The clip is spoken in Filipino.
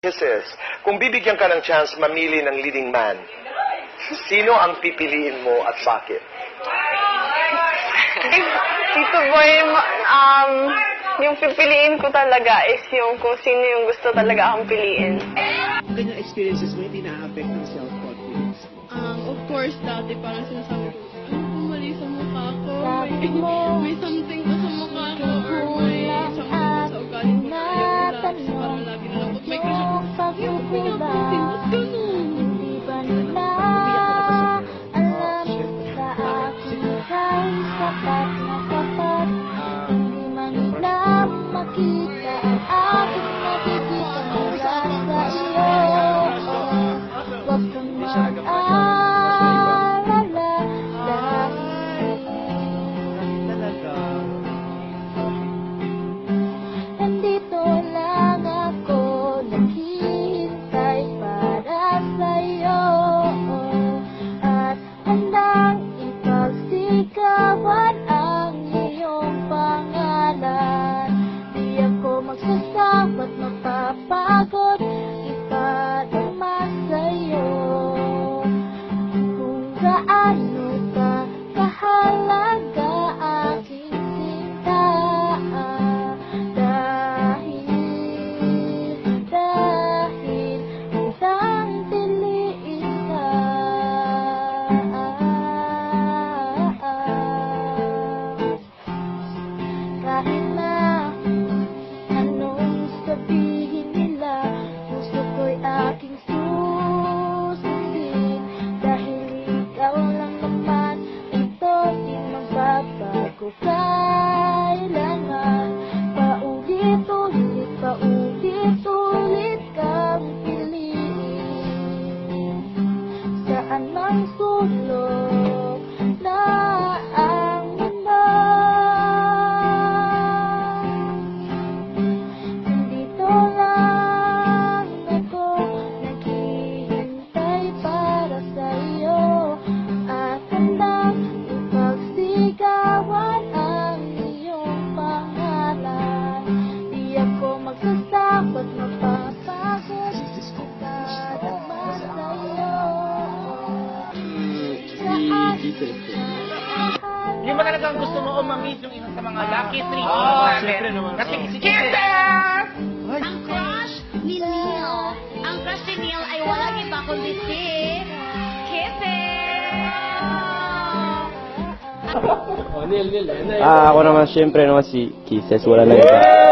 Kisses. Kung bibigyan ka ng chance mamili ng leading man, sino ang pipiliin mo at bakit? Tito Boy, yung pipiliin ko talaga is yung kung sino yung gusto talaga akong piliin. Ganyang experiences mo, hindi na-affect ng self-confidence mo? Of course, dati parang sinasabi ko, ano kung mali sa mukha ko? May something pa sa mukha ko or may something pa sa ugali ko na ayaw nila. Kasi parang lagi na lang, may crush ako. Ayaw ko pinapansin, ba't ganun? Nandito lang ako naghihintay para sa'yo at handang ipagsigawan ang iyong pangalan. Di ako magsasawa't mapapagod ipadama sa'yo kung gaano ka kahalaga aking sinta. Dahil isang tiliin ka. Kahit na anong sabihin nila, gusto ko'y aking susundin. Dahil ikaw lang naman, ito di magbabago kailangan. Paulit-ulit kang piliin. Saan mang sulok na ang mundo, nandito lang ako naghihintay para sa'yo at handang ipagsigawan ang iyong pangalan. Di ako magsasakot, mapapagod ipadama sa'yo. Yung ba talagang gusto mo umamit yung isa sa mga lucky three Siyempre naman. Kasi Oo. si Kisses! Ang crush ni Neil. Ang crush ni Neil ay walang iba kundi si Kisses! Oh, Neil. Ako naman, syempre naman si Kisses. Wala lang iba.